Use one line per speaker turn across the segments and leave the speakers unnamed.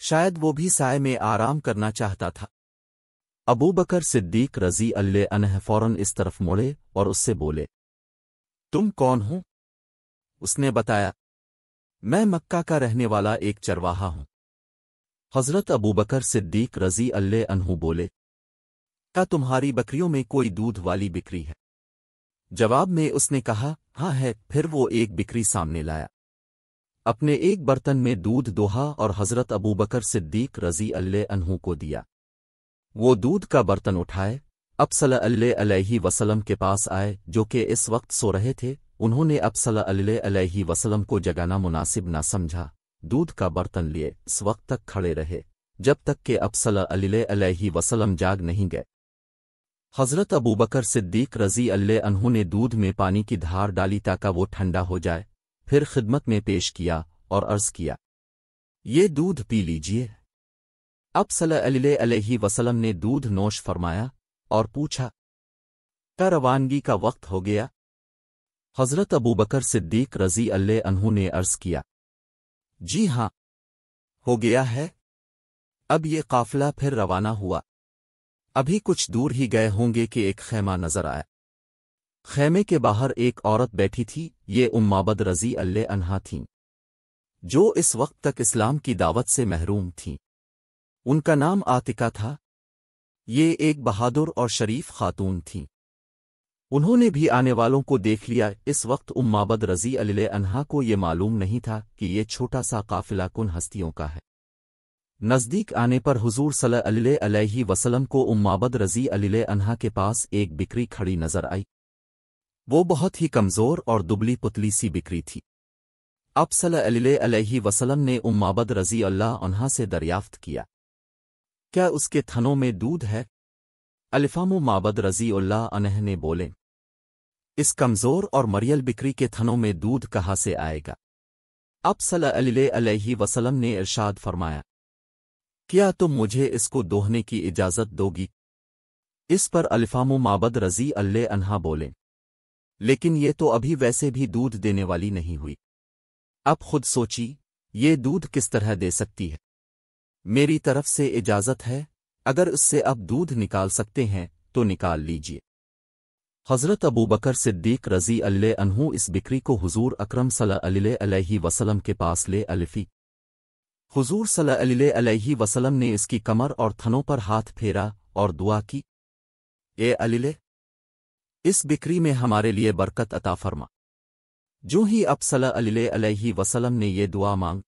شاید وہ بھی سائے میں آرام کرنا چاہتا تھا۔ ابو بکر صدیق رضی اللہ عنہ فوراً اس طرف مڑے اور اس سے بولے، تم کون ہو؟ اس نے بتایا، میں مکہ کا رہنے والا ایک چرواہا ہوں۔ حضرت ابو بکر صدیق رضی اللہ عنہ بولے، کیا تمہاری بکریوں میں کوئی دودھ والی بکری ہے؟ جواب میں اس نے کہا، ہاں ہے۔ پھر وہ ایک بکری سامنے لایا، اپنے ایک برتن میں دودھ دوہا اور حضرت ابو بکر صدیق رضی اللہ عنہ کو دیا۔ وہ دودھ کا برتن اٹھائے، اب صلی اللہ علیہ وسلم کے پاس آئے جو کہ اس وقت سو رہے تھے۔ انہوں نے اب صلی اللہ علیہ وسلم کو جگانا مناسب نہ سمجھا، دودھ کا برتن لیے اس وقت تک کھڑے رہے جب تک کہ اب صلی اللہ علیہ وسلم جاگ نہیں گئے۔ حضرت ابو بکر صدیق رضی اللہ عنہ نے دودھ میں پانی کی دھار ڈالی تاکہ وہ ٹھنڈا ہو جائے، پھر خدمت میں پیش کیا اور عرض کیا، یہ دودھ پی لیجئے۔ اب صلی اللہ علیہ وسلم نے دودھ نوش فرمایا اور پوچھا، کیا روانگی کا وقت ہو گیا؟ حضرت ابو بکر صدیق رضی اللہ عنہ نے عرض کیا، جی ہاں، ہو گیا ہے۔ اب یہ قافلہ پھر روانہ ہوا۔ ابھی کچھ دور ہی گئے ہوں گے کہ ایک خیمہ نظر آیا۔ خیمے کے باہر ایک عورت بیٹھی تھی، یہ معبد رضی اللہ عنہا تھیں، جو اس وقت تک اسلام کی دعوت سے محروم تھیں۔ ان کا نام عاتکہ تھا۔ یہ ایک بہادر اور شریف خاتون تھیں۔ انہوں نے بھی آنے والوں کو دیکھ لیا۔ اس وقت معبد رضی اللہ عنہا کو یہ معلوم نہیں تھا کہ یہ چھوٹا سا قافلہ کن ہستیوں کا ہے۔ نزدیک آنے پر حضور صلی اللہ علیہ وسلم کو معبد رضی اللہ عنہا کے پاس ایک بکری کھڑی نظر آئی۔ وہ بہت ہی کمزور اور دبلی پتلی سی بکری تھی۔ اب صلی اللہ علیہ وسلم نے معبد رضی اللہ عنہا سے دریافت کیا، کیا اس کے تھنوں میں دودھ ہے؟ الفام معبد رضی اللہ عنہ نے بولے، اس کمزور اور مریل بکری کے تھنوں میں دودھ کہاں سے آئے گا؟ اب صلی اللہ علیہ وسلم نے ارشاد فرمایا، کیا تم مجھے اس کو دوہنے کی اجازت دو گی؟ اس پر الفام معبد رضی اللہ عنہا بولے، لیکن یہ تو ابھی ویسے بھی دودھ دینے والی نہیں ہوئی۔ اب خود سوچی، یہ دودھ کس طرح دے سکتی ہے؟ میری طرف سے اجازت ہے، اگر اس سے اب دودھ نکال سکتے ہیں تو نکال لیجئے۔ حضرت ابو بکر صدیق رضی اللہ عنہ اس بکری کو حضور اکرم صلی اللہ علیہ وسلم کے پاس لے الفی۔ حضور صلی اللہ علیہ وسلم نے اس کی کمر اور تھنوں پر ہاتھ پھیرا اور دعا کی، اے اللہ، اس بکری میں ہمارے لیے برکت عطا فرما۔ جو ہی اب صلی اللہ علیہ وسلم نے یہ دعا مانگ،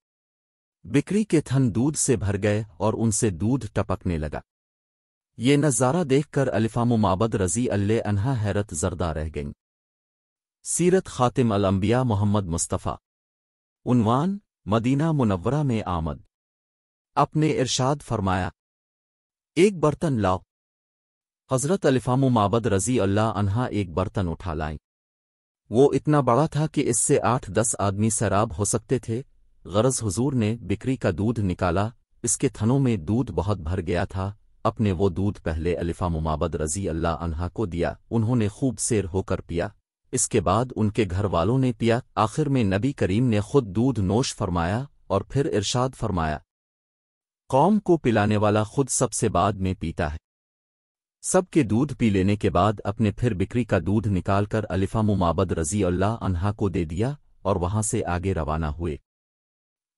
بکری کے تھن دودھ سے بھر گئے اور ان سے دودھ ٹپکنے لگا۔ یہ نظارہ دیکھ کر الفام معبد رضی اللہ عنہا حیرت زردہ رہ گئیں۔ سیرت خاتم الانبیاء محمد مصطفیٰ۔ عنوان: مدینہ منورہ میں آمد۔ اپنے ارشاد فرمایا، ایک برتن لاؤ۔ حضرت الفام معبد رضی اللہ عنہا ایک برتن اٹھا لائیں۔ وہ اتنا بڑا تھا کہ اس سے 8-10 آدمی سیراب ہو سکتے تھے۔ غرض حضور نے بکری کا دودھ نکالا، اس کے تھنوں میں دودھ بہت بھر گیا تھا۔ اپنے وہ دودھ پہلے الفام معبد رضی اللہ عنہا کو دیا، انہوں نے خوب سیر ہو کر پیا۔ اس کے بعد ان کے گھر والوں نے پیا۔ آخر میں نبی کریم نے خود دودھ نوش فرمایا اور پھر ارشاد فرمایا، قوم کو پلانے والا خود سب سے بعد میں پیتا ہے۔ سب کے دودھ پی لینے کے بعد اپنے پھر بکری کا دودھ نکال کر الفام معبد رضی اللہ عنہا کو دے دیا اور وہاں سے آگے روانہ ہوئے۔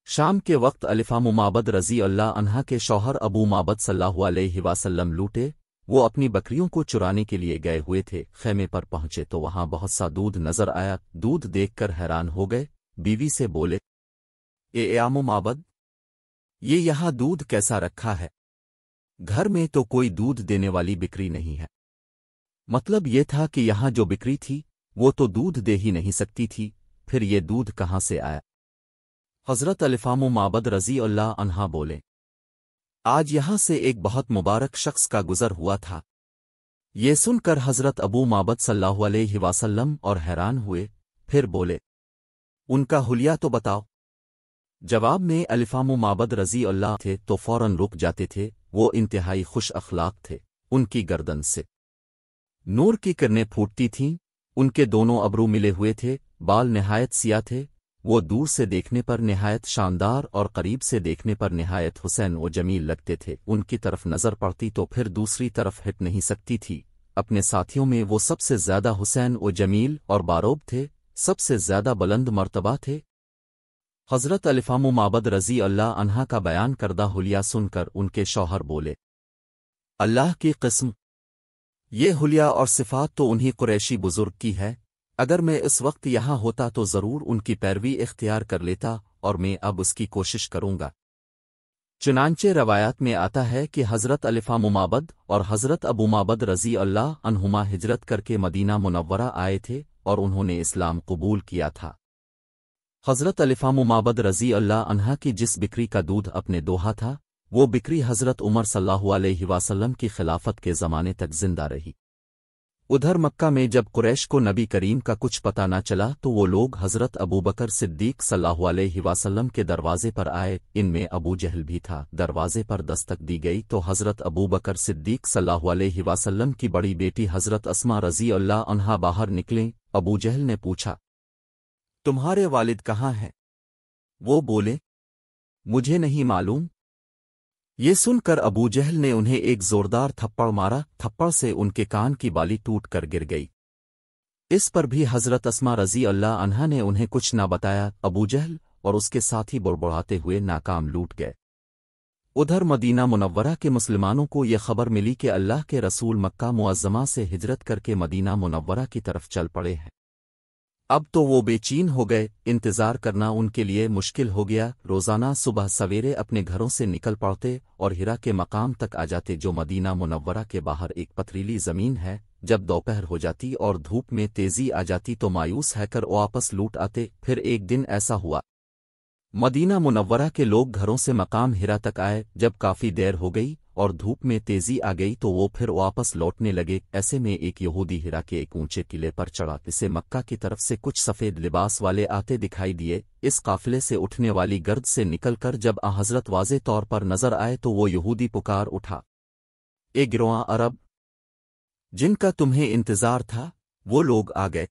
شام کے وقت الفام معبد رضی اللہ عنہا کے شوہر ابو معبد صلی اللہ علیہ وسلم لوٹے۔ وہ اپنی بکریوں کو چرانے کے لیے گئے ہوئے تھے۔ خیمے پر پہنچے تو وہاں بہت سا دودھ نظر آیا۔ دودھ دیکھ کر حیران ہو گئے، بیوی سے بولے، اے ام معبد، یہ یہاں دودھ کیسا رکھا ہے؟ گھر میں تو کوئی دودھ دینے والی بکری نہیں ہے۔ مطلب یہ تھا کہ یہاں جو بکری تھی وہ تو دودھ دے ہی نہیں سکتی تھی، پھر یہ دودھ کہاں سے آیا؟ حضرت الفام معبد رضی اللہ عنہا بولے، آج یہاں سے ایک بہت مبارک شخص کا گزر ہوا تھا۔ یہ سن کر حضرت ابو معبد صلی اللہ علیہ وسلم اور حیران ہوئے، پھر بولے، ان کا حلیہ تو بتاؤ۔ جواب میں الفام معبد رضی اللہ تھے تو فوراً رک جاتے تھے۔ وہ انتہائی خوش اخلاق تھے۔ ان کی گردن سے نور کی کرنیں پھوٹتی تھیں، ان کے دونوں ابرو ملے ہوئے تھے، بال نہایت سیاہ تھے، وہ دور سے دیکھنے پر نہایت شاندار اور قریب سے دیکھنے پر نہایت حسین و جمیل لگتے تھے۔ ان کی طرف نظر پڑتی تو پھر دوسری طرف ہٹ نہیں سکتی تھی۔ اپنے ساتھیوں میں وہ سب سے زیادہ حسین و جمیل اور باروب تھے، سب سے زیادہ بلند مرتبہ تھے۔ حضرت الفام معبد رضی اللہ عنہا کا بیان کردہ حلیہ سن کر ان کے شوہر بولے، اللہ کی قسم، یہ حلیہ اور صفات تو انہی قریشی بزرگ کی ہے۔ اگر میں اس وقت یہاں ہوتا تو ضرور ان کی پیروی اختیار کر لیتا، اور میں اب اس کی کوشش کروں گا۔ چنانچہ روایات میں آتا ہے کہ حضرت الفام معبد اور حضرت ابو معبد رضی اللہ عنہما ہجرت کر کے مدینہ منورہ آئے تھے اور انہوں نے اسلام قبول کیا تھا۔ حضرت الفام معبد رضی اللہ عنہا کی جس بکری کا دودھ اپنے دوہا تھا، وہ بکری حضرت عمر صلی اللہ علیہ وسلم کی خلافت کے زمانے تک زندہ رہی۔ ادھر مکہ میں جب قریش کو نبی کریم کا کچھ پتہ نہ چلا تو وہ لوگ حضرت ابوبکر صدیق صلی اللہ علیہ وسلم کے دروازے پر آئے، ان میں ابو جہل بھی تھا۔ دروازے پر دستک دی گئی تو حضرت ابوبکر صدیق صلی اللہ علیہ وسلم کی بڑی بیٹی حضرت اسما رضی اللہ عنہا باہر نکلیں۔ ابو جہل نے پوچھا، تمہارے والد کہاں ہیں؟ وہ بولے، مجھے نہیں معلوم۔ یہ سن کر ابو جہل نے انہیں ایک زوردار تھپڑ مارا، تھپڑ سے ان کے کان کی بالی ٹوٹ کر گر گئی۔ اس پر بھی حضرت اسما رضی اللہ عنہا نے انہیں کچھ نہ بتایا۔ ابو جہل اور اس کے ساتھی بڑبڑاتے ہوئے ناکام لوٹ گئے۔ ادھر مدینہ منورہ کے مسلمانوں کو یہ خبر ملی کہ اللہ کے رسول مکہ معظمہ سے ہجرت کر کے مدینہ منورہ کی طرف چل پڑے ہیں۔ اب تو وہ بے چین ہو گئے، انتظار کرنا ان کے لیے مشکل ہو گیا۔ روزانہ صبح سویرے اپنے گھروں سے نکل پڑتے اور ہرا کے مقام تک آ جاتے، جو مدینہ منورہ کے باہر ایک پتھریلی زمین ہے۔ جب دوپہر ہو جاتی اور دھوپ میں تیزی آ جاتی تو مایوس ہے کر واپس لوٹ آتے۔ پھر ایک دن ایسا ہوا، مدینہ منورہ کے لوگ گھروں سے مقام ہرا تک آئے۔ جب کافی دیر ہو گئی اور دھوپ میں تیزی آ گئی تو وہ پھر واپس لوٹنے لگے۔ ایسے میں ایک یہودی ہرا کے ایک اونچے قلعے پر چڑھا، اسے مکہ کی طرف سے کچھ سفید لباس والے آتے دکھائی دیے۔ اس قافلے سے اٹھنے والی گرد سے نکل کر جب حضرت واضح طور پر نظر آئے تو وہ یہودی پکار اٹھا، اے گروہ عرب، جن کا تمہیں انتظار تھا، وہ لوگ آ گئے۔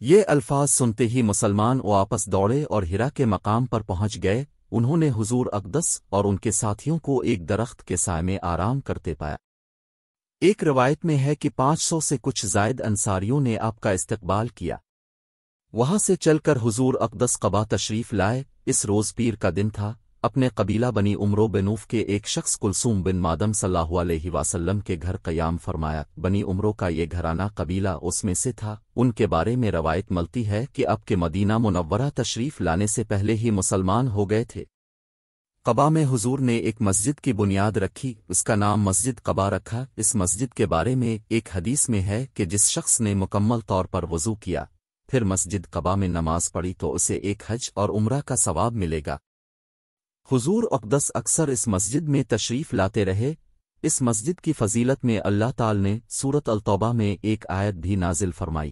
یہ الفاظ سنتے ہی مسلمان واپس دوڑے اور ہرا کے مقام پر پہنچ گئے۔ انہوں نے حضور اقدس اور ان کے ساتھیوں کو ایک درخت کے سائے میں آرام کرتے پایا۔ ایک روایت میں ہے کہ 500 سے کچھ زائد انصاریوں نے آپ کا استقبال کیا۔ وہاں سے چل کر حضور اقدس قبا تشریف لائے۔ اس روز پیر کا دن تھا۔ اپنے قبیلہ بنی عمرو بنوف کے ایک شخص کلثوم بن مادم صلی اللہ علیہ وسلم کے گھر قیام فرمایا۔ بنی عمرو کا یہ گھرانہ قبیلہ اس میں سے تھا۔ ان کے بارے میں روایت ملتی ہے کہ اب کے مدینہ منورہ تشریف لانے سے پہلے ہی مسلمان ہو گئے تھے۔ قبا میں حضور نے ایک مسجد کی بنیاد رکھی، اس کا نام مسجد قبا رکھا۔ اس مسجد کے بارے میں ایک حدیث میں ہے کہ جس شخص نے مکمل طور پر وضو کیا پھر مسجد قبا میں نماز پڑھی تو اسے ایک حج اور عمرہ کا ثواب ملے گا۔ حضور اقدس اکثر اس مسجد میں تشریف لاتے رہے۔ اس مسجد کی فضیلت میں اللہ تعالی نے سورۃ التوبہ میں ایک آیت بھی نازل فرمائی۔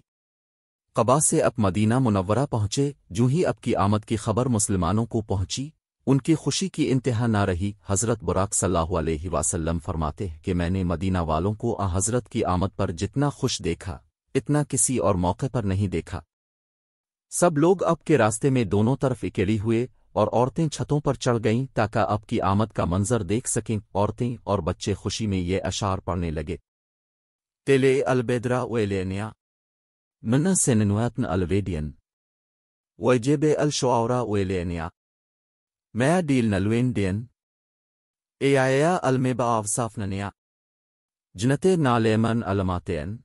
قبا سے اب مدینہ منورہ پہنچے۔ جوں ہی اب کی آمد کی خبر مسلمانوں کو پہنچی، ان کی خوشی کی انتہا نہ رہی۔ حضرت براق صلی اللہ علیہ وسلم فرماتے ہیں کہ میں نے مدینہ والوں کو حضرت کی آمد پر جتنا خوش دیکھا، اتنا کسی اور موقع پر نہیں دیکھا۔ سب لوگ اب کے راستے میں دونوں طرف اکیلی ہوئے اور عورتیں چھتوں پر چڑھ گئیں تاکہ اب کی آمد کا منظر دیکھ سکیں۔ عورتیں اور بچے خوشی میں یہ اشعار پڑھنے لگے، تیلے البیدرا ویلینیا من سننواتن الویڈین ویجب الشعورا ویلینیا میا ڈیل نلوین دین اے آیا المبا صافنیا جنت نالیمن علماتین۔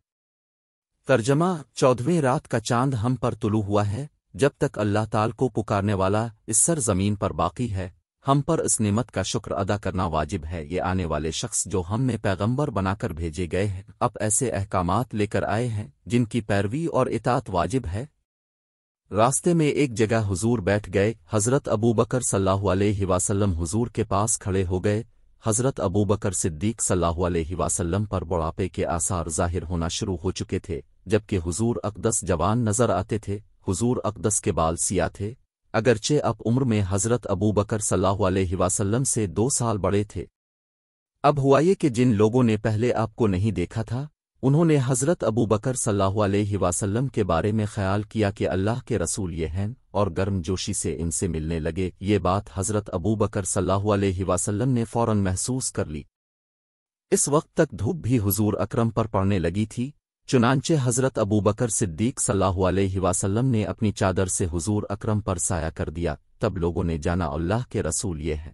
ترجمہ: 14ویں رات کا چاند ہم پر طلوع ہوا ہے۔ جب تک اللہ تعالی کو پکارنے والا اس سرزمین پر باقی ہے، ہم پر اس نعمت کا شکر ادا کرنا واجب ہے۔ یہ آنے والے شخص جو ہم میں پیغمبر بنا کر بھیجے گئے ہیں، اب ایسے احکامات لے کر آئے ہیں جن کی پیروی اور اطاعت واجب ہے۔ راستے میں ایک جگہ حضور بیٹھ گئے۔ حضرت ابوبکر صلی اللہ علیہ وسلم حضور کے پاس کھڑے ہو گئے۔ حضرت ابوبکر صدیق صلی اللہ علیہ وسلم پر بڑھاپے کے آثار ظاہر ہونا شروع ہو چکے تھے، جبکہ حضور اقدس جوان نظر آتے تھے۔ حضور اقدس کے بال سیاہ تھے، اگرچہ اب عمر میں حضرت ابوبکر صلی اللہ علیہ وسلم سے 2 سال بڑے تھے۔ اب ہوا یہ کہ جن لوگوں نے پہلے آپ کو نہیں دیکھا تھا، انہوں نے حضرت ابو بکر صلی اللہ علیہ وسلم کے بارے میں خیال کیا کہ اللہ کے رسول یہ ہیں، اور گرم جوشی سے ان سے ملنے لگے۔ یہ بات حضرت ابو بکر صلی اللہ علیہ وسلم نے فوراً محسوس کر لی۔ اس وقت تک دھوپ بھی حضور اکرم پر پڑنے لگی تھی، چنانچہ حضرت ابو بکر صدیق صلی اللہ علیہ وسلم نے اپنی چادر سے حضور اکرم پر سایہ کر دیا۔ تب لوگوں نے جانا اللہ کے رسول یہ ہے۔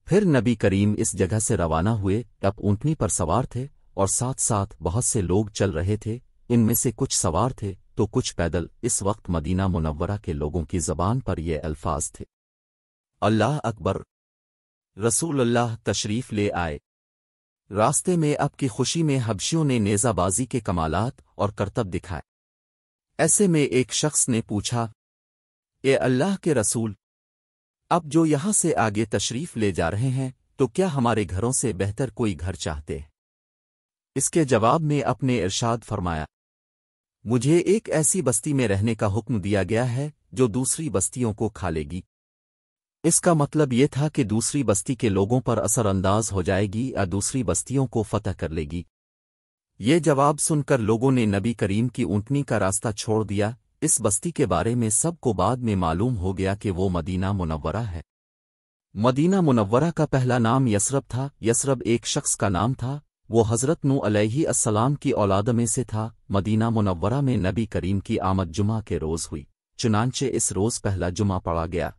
پھر نبی کریم اس جگہ سے روانہ ہوئے۔ اب اونٹنی پر سوار تھے اور ساتھ ساتھ بہت سے لوگ چل رہے تھے، ان میں سے کچھ سوار تھے تو کچھ پیدل۔ اس وقت مدینہ منورہ کے لوگوں کی زبان پر یہ الفاظ تھے: اللہ اکبر، رسول اللہ تشریف لے آئے۔ راستے میں اب کی خوشی میں حبشیوں نے نیزہ بازی کے کمالات اور کرتب دکھائے۔ ایسے میں ایک شخص نے پوچھا: اے اللہ کے رسول، اب جو یہاں سے آگے تشریف لے جا رہے ہیں تو کیا ہمارے گھروں سے بہتر کوئی گھر چاہتے ہیں؟ اس کے جواب میں اپنے ارشاد فرمایا: مجھے ایک ایسی بستی میں رہنے کا حکم دیا گیا ہے جو دوسری بستیوں کو کھا لے گی۔ اس کا مطلب یہ تھا کہ دوسری بستی کے لوگوں پر اثر انداز ہو جائے گی یا دوسری بستیوں کو فتح کر لے گی۔ یہ جواب سن کر لوگوں نے نبی کریم کی اونٹنی کا راستہ چھوڑ دیا۔ اس بستی کے بارے میں سب کو بعد میں معلوم ہو گیا کہ وہ مدینہ منورہ ہے۔ مدینہ منورہ کا پہلا نام یثرب تھا۔ یثرب ایک شخص کا نام تھا، وہ حضرت نوح علیہ السلام کی اولاد میں سے تھا۔ مدینہ منورہ میں نبی کریم کی آمد جمعہ کے روز ہوئی، چنانچہ اس روز پہلا جمعہ پڑھا گیا۔